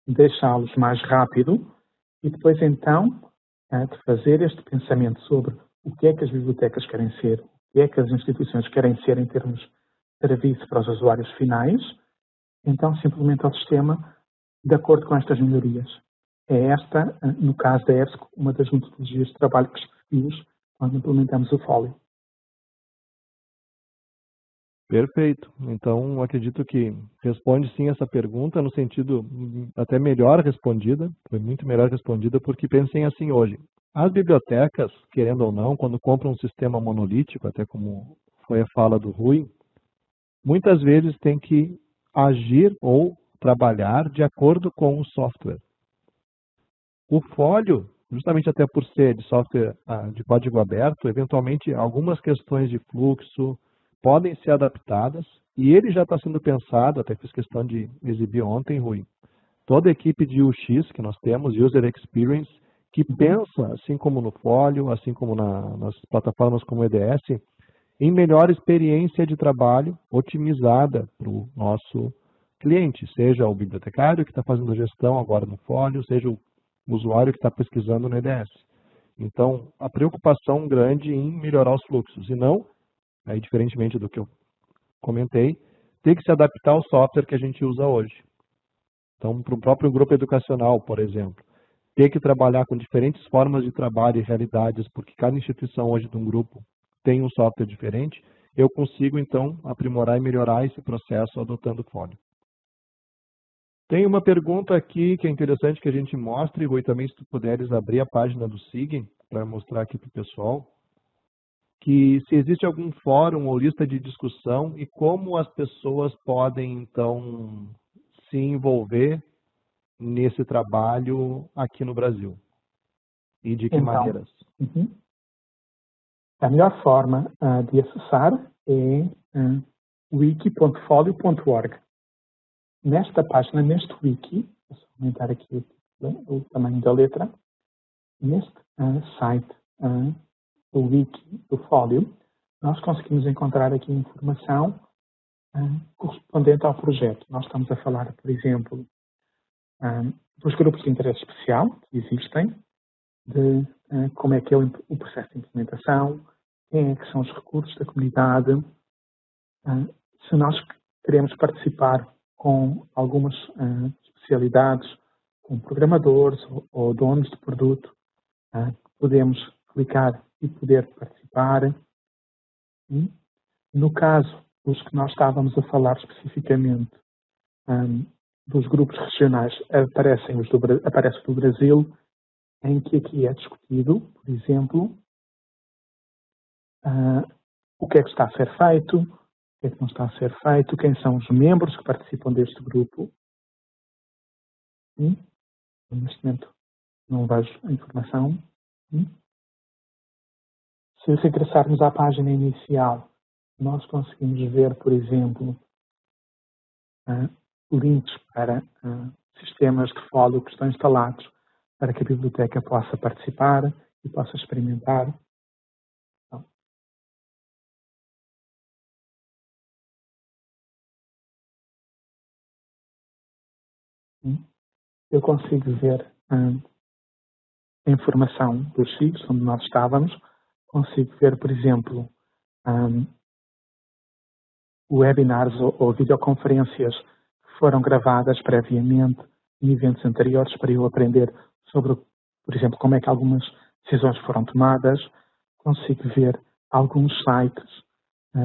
deixá-los mais rápido, e depois, então, de fazer este pensamento sobre o que é que as bibliotecas querem ser, o que é que as instituições querem ser em termos de serviço para os usuários finais, então se implementa o sistema de acordo com estas melhorias. É esta, no caso da EBSCO, uma das metodologias de trabalho que escolhemos quando implementamos o Folio. Perfeito. Então, acredito que responde sim essa pergunta no sentido até melhor respondida, foi muito melhor respondida, porque pensem assim hoje. As bibliotecas, querendo ou não, quando compram um sistema monolítico, até como foi a fala do Rui, muitas vezes tem que agir ou trabalhar de acordo com o software. O Folio, justamente até por ser de software de código aberto, eventualmente algumas questões de fluxo, podem ser adaptadas, e ele já está sendo pensado, até fiz questão de exibir ontem, Rui, toda a equipe de UX que nós temos, User Experience, que pensa, assim como no Folio, assim como nas plataformas como o EDS, em melhor experiência de trabalho otimizada para o nosso cliente, seja o bibliotecário que está fazendo a gestão agora no Folio, seja o usuário que está pesquisando no EDS. Então, a preocupação grande em melhorar os fluxos, e não, aí diferentemente do que eu comentei, ter que se adaptar ao software que a gente usa hoje. Então, para o próprio grupo educacional, por exemplo, ter que trabalhar com diferentes formas de trabalho e realidades, porque cada instituição hoje de um grupo tem um software diferente, eu consigo, então, aprimorar e melhorar esse processo adotando o Folio. Tem uma pergunta aqui que é interessante que a gente mostre, Rui, também se tu puderes abrir a página do SIG para mostrar aqui para o pessoal, que se existe algum fórum ou lista de discussão e como as pessoas podem, então, se envolver nesse trabalho aqui no Brasil e de que maneiras. A melhor forma de acessar é wiki.folio.org. Nesta página, neste wiki, vou aumentar aqui o tamanho da letra, neste site do wiki do Folio, nós conseguimos encontrar aqui informação correspondente ao projeto. Nós estamos a falar, por exemplo, dos grupos de interesse especial que existem, de como é que é o processo de implementação, quem é que são os recursos da comunidade, se nós queremos participar com algumas especialidades, com programadores ou donos de produto, podemos clicar e poder participar. No caso dos que nós estávamos a falar especificamente, dos grupos regionais, aparece do Brasil, em que aqui é discutido, por exemplo, o que é que está a ser feito, o que é que não está a ser feito, quem são os membros que participam deste grupo. Neste momento não vejo a informação. Se regressarmos à página inicial, nós conseguimos ver, por exemplo, links para sistemas de Folio que estão instalados para que a biblioteca possa participar e possa experimentar. Eu consigo ver a informação dos sítios onde nós estávamos. Consigo ver, por exemplo, webinars ou videoconferências que foram gravadas previamente em eventos anteriores para eu aprender sobre, por exemplo, como é que algumas decisões foram tomadas. Consigo ver alguns sites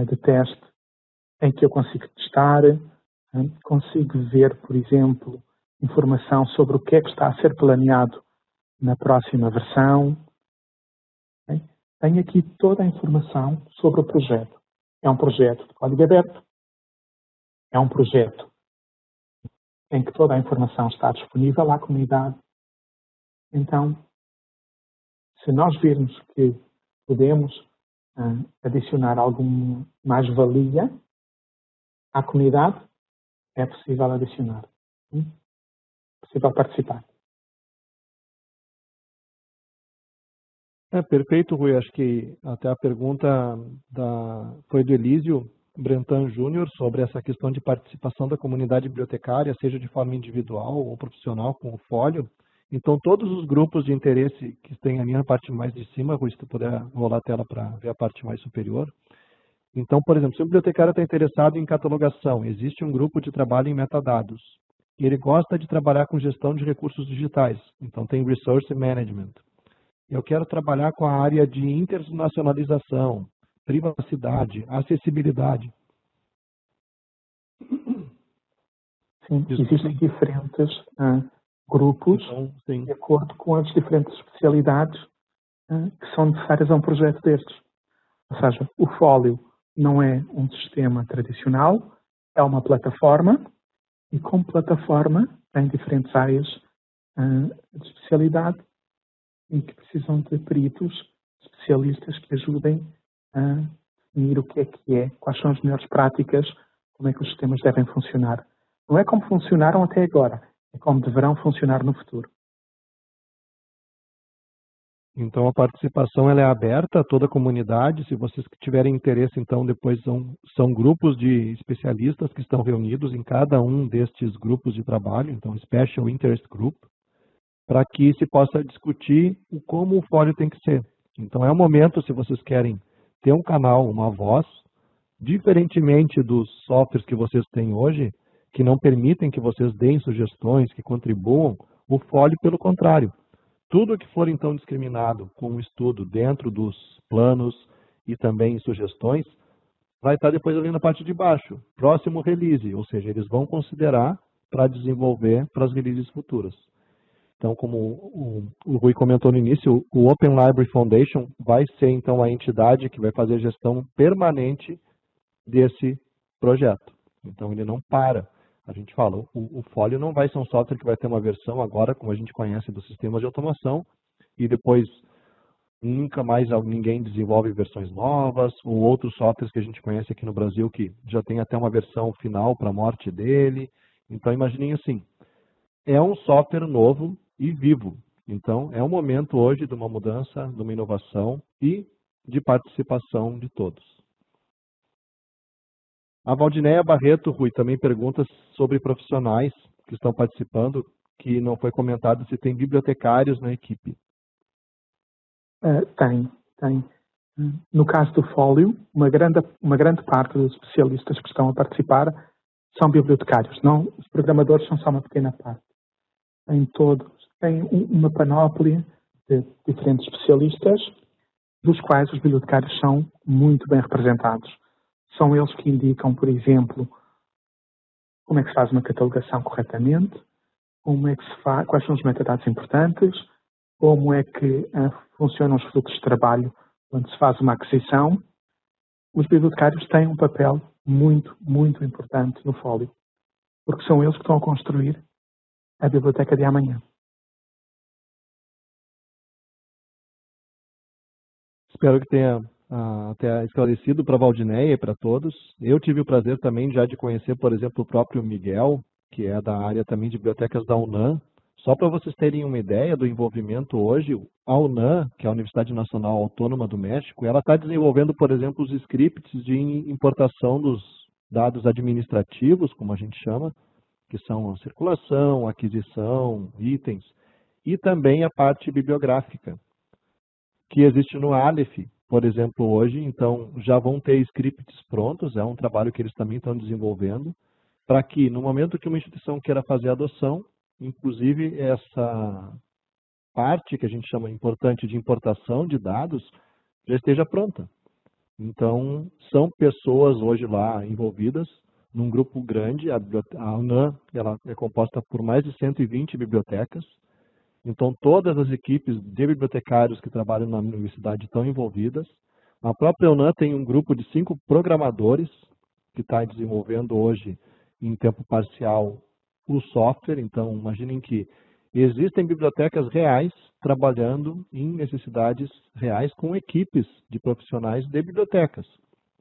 de teste em que eu consigo testar. Consigo ver, por exemplo, informação sobre o que é que está a ser planeado na próxima versão. Tenho aqui toda a informação sobre o projeto. É um projeto de código aberto. É um projeto em que toda a informação está disponível à comunidade. Então, se nós virmos que podemos adicionar alguma mais-valia à comunidade, é possível adicionar. É possível participar. Perfeito, Rui. Acho que até a pergunta foi do Elísio Brentan Júnior sobre essa questão de participação da comunidade bibliotecária, seja de forma individual ou profissional com o Folio. Então, todos os grupos de interesse que tem ali na parte mais de cima, Rui, se tu puder rolar a tela para ver a parte mais superior. Então, por exemplo, se o bibliotecário está interessado em catalogação, existe um grupo de trabalho em metadados. E ele gosta de trabalhar com gestão de recursos digitais. Então, tem Resource Management. Eu quero trabalhar com a área de internacionalização, privacidade, acessibilidade. Sim, existem diferentes grupos de acordo com as diferentes especialidades que são necessárias a um projeto destes. Ou seja, o Folio não é um sistema tradicional, é uma plataforma e como plataforma tem diferentes áreas de especialidade e que precisam de peritos, especialistas que ajudem a definir o que é, quais são as melhores práticas, como é que os sistemas devem funcionar. Não é como funcionaram até agora, é como deverão funcionar no futuro. Então a participação ela é aberta a toda a comunidade. Se vocês tiverem interesse, então depois são grupos de especialistas que estão reunidos em cada um destes grupos de trabalho, então Special Interest Group. para que se possa discutir como o fólio tem que ser. Então é o momento, se vocês querem ter um canal, uma voz, diferentemente dos softwares que vocês têm hoje, que não permitem que vocês deem sugestões, que contribuam, o fólio, pelo contrário. Tudo que for então discriminado com o estudo dentro dos planos e também sugestões, vai estar depois ali na parte de baixo, próximo release, ou seja, eles vão considerar para desenvolver para as releases futuras. Então, como o Rui comentou no início, o Open Library Foundation vai ser então a entidade que vai fazer a gestão permanente desse projeto. Então, ele não para. A gente fala, o Folio não vai ser um software que vai ter uma versão agora, como a gente conhece do sistema de automação, e depois nunca mais ninguém desenvolve versões novas, ou outros softwares que a gente conhece aqui no Brasil que já tem até uma versão final para a morte dele. Então, imaginem assim, é um software novo e vivo. Então, é um momento hoje de uma mudança, de uma inovação e de participação de todos. A Valdinéia Barreto, Rui, também pergunta sobre profissionais que estão participando, que não foi comentado se tem bibliotecários na equipe. Tem. No caso do Fólio, uma grande parte dos especialistas que estão a participar são bibliotecários. Não, os programadores são só uma pequena parte. Tem uma panóplia de diferentes especialistas, dos quais os bibliotecários são muito bem representados. São eles que indicam, por exemplo, como é que se faz uma catalogação corretamente, quais são os metadados importantes, como é que funcionam os fluxos de trabalho quando se faz uma aquisição. Os bibliotecários têm um papel muito, muito importante no Fólio, porque são eles que estão a construir a biblioteca de amanhã. Espero que tenha até esclarecido para a Valdinéia e para todos. Eu tive o prazer também já de conhecer, por exemplo, o próprio Miguel, que é da área também de bibliotecas da UNAM. Só para vocês terem uma ideia do envolvimento hoje, a UNAM, que é a Universidade Nacional Autônoma do México, ela está desenvolvendo, por exemplo, os scripts de importação dos dados administrativos, como a gente chama, que são a circulação, aquisição, itens, e também a parte bibliográfica, que existe no Aleph, por exemplo, hoje. Então, já vão ter scripts prontos, é um trabalho que eles também estão desenvolvendo, para que, no momento que uma instituição queira fazer a adoção, inclusive essa parte que a gente chama importante de importação de dados, já esteja pronta. Então, são pessoas hoje lá envolvidas num grupo grande. A UNAM ela é composta por mais de 120 bibliotecas. Então, todas as equipes de bibliotecários que trabalham na universidade estão envolvidas. A própria UNAM tem um grupo de 5 programadores que está desenvolvendo hoje, em tempo parcial, o software. Então, imaginem que existem bibliotecas reais trabalhando em necessidades reais com equipes de profissionais de bibliotecas.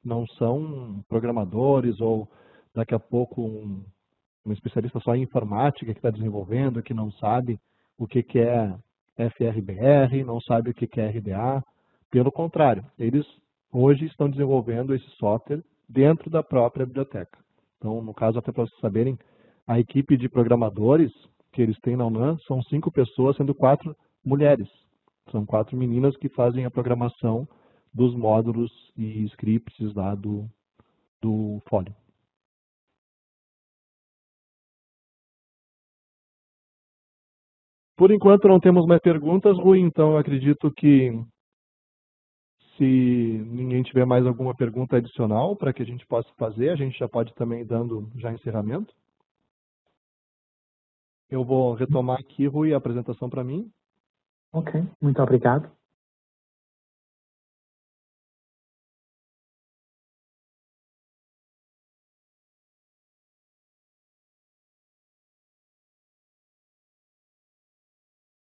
Não são programadores ou, daqui a pouco, um especialista só em informática que está desenvolvendo, que não sabe o que é FRBR, não sabe o que é RDA. Pelo contrário, eles hoje estão desenvolvendo esse software dentro da própria biblioteca. Então, no caso, até para vocês saberem, a equipe de programadores que eles têm na UNAM são 5 pessoas, sendo 4 mulheres. São 4 meninas que fazem a programação dos módulos e scripts lá do Fólio. Por enquanto não temos mais perguntas, Rui, então eu acredito que se ninguém tiver mais alguma pergunta adicional para que a gente possa fazer, a gente já pode também ir dando já encerramento. Eu vou retomar aqui, Rui, a apresentação para mim. Ok, muito obrigado.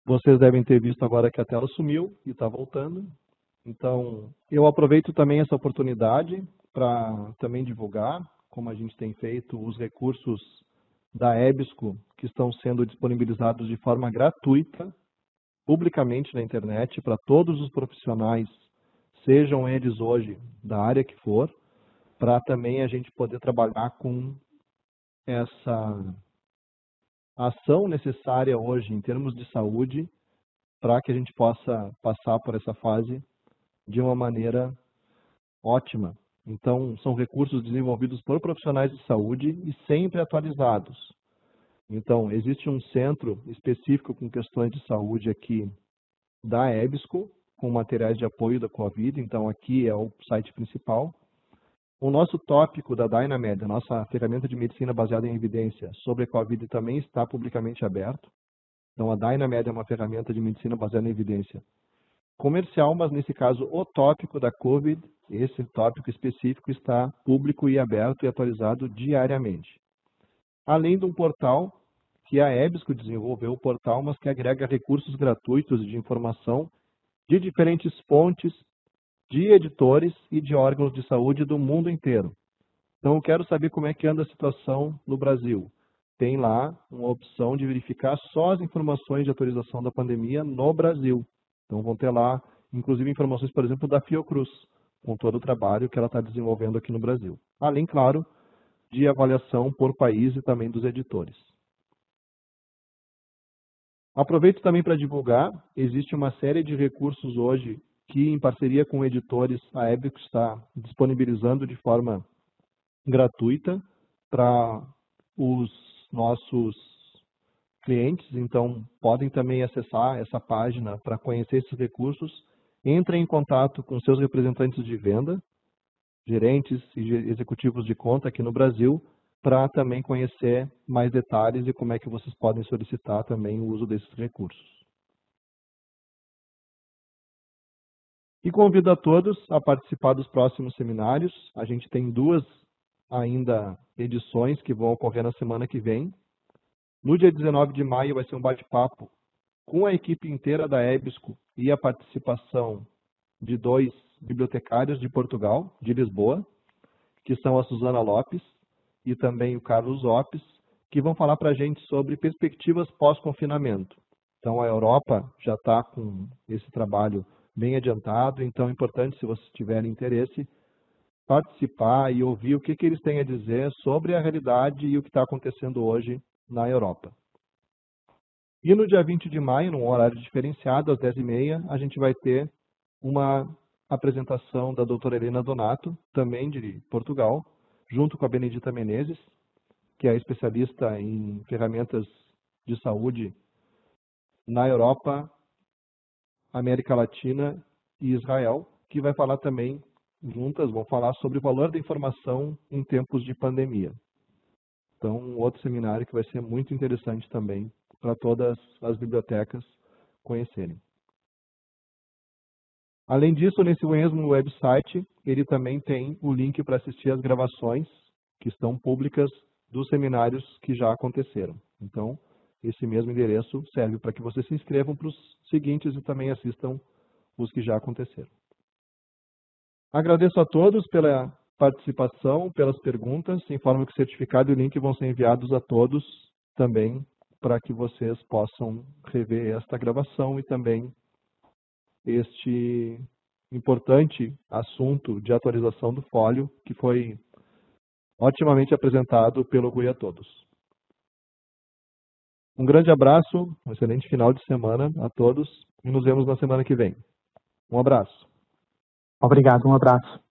Vocês devem ter visto agora que a tela sumiu e está voltando. Então, eu aproveito também essa oportunidade para também divulgar, como a gente tem feito, os recursos da EBSCO que estão sendo disponibilizados de forma gratuita, publicamente na internet, para todos os profissionais, sejam eles hoje da área que for, para também a gente poder trabalhar com ação necessária hoje em termos de saúde para que a gente possa passar por essa fase de uma maneira ótima. Então, são recursos desenvolvidos por profissionais de saúde e sempre atualizados. Então, existe um centro específico com questões de saúde aqui da EBSCO, com materiais de apoio da COVID. Então, aqui é o site principal. O nosso tópico da Dynamed, a nossa ferramenta de medicina baseada em evidência sobre a COVID, também está publicamente aberto. Então, a Dynamed é uma ferramenta de medicina baseada em evidência comercial, mas nesse caso o tópico da COVID, esse tópico específico, está público e aberto e atualizado diariamente. Além de um portal que a EBSCO desenvolveu, o portal, mas que agrega recursos gratuitos de informação de diferentes fontes, de editores e de órgãos de saúde do mundo inteiro. Então, eu quero saber como é que anda a situação no Brasil. Tem lá uma opção de verificar só as informações de atualização da pandemia no Brasil. Então, vão ter lá, inclusive, informações, por exemplo, da Fiocruz, com todo o trabalho que ela está desenvolvendo aqui no Brasil. Além, claro, de avaliação por país e também dos editores. Aproveito também para divulgar, existe uma série de recursos hoje que, em parceria com editores, a EBSCO está disponibilizando de forma gratuita para os nossos clientes. Então, podem também acessar essa página para conhecer esses recursos. Entrem em contato com seus representantes de venda, gerentes e executivos de conta aqui no Brasil, para também conhecer mais detalhes e como é que vocês podem solicitar também o uso desses recursos. E convido a todos a participar dos próximos seminários. A gente tem 2 ainda edições que vão ocorrer na semana que vem. No dia 19 de maio vai ser um bate-papo com a equipe inteira da EBSCO e a participação de 2 bibliotecários de Portugal, de Lisboa, que são a Susana Lopes e também o Carlos Lopes, que vão falar para a gente sobre perspectivas pós-confinamento. Então, a Europa já está com esse trabalho bem adiantado, então é importante, se vocês tiverem interesse, participar e ouvir o que eles têm a dizer sobre a realidade e o que está acontecendo hoje na Europa. E no dia 20 de maio, num horário diferenciado, às 10h30, a gente vai ter uma apresentação da doutora Helena Donato, também de Portugal, junto com a Benedita Menezes, que é especialista em ferramentas de saúde na Europa, América Latina e Israel, que vai falar também, juntas, vão falar sobre o valor da informação em tempos de pandemia. Então, um outro seminário que vai ser muito interessante também para todas as bibliotecas conhecerem. Além disso, nesse mesmo website, ele também tem o link para assistir às gravações que estão públicas dos seminários que já aconteceram. Então, esse mesmo endereço serve para que vocês se inscrevam para os seguintes e também assistam os que já aconteceram. Agradeço a todos pela participação, pelas perguntas. Informo que o certificado e o link vão ser enviados a todos também, para que vocês possam rever esta gravação e também este importante assunto de atualização do fólio, que foi otimamente apresentado pelo Rui a todos. Um grande abraço, um excelente final de semana a todos e nos vemos na semana que vem. Um abraço. Obrigado, um abraço.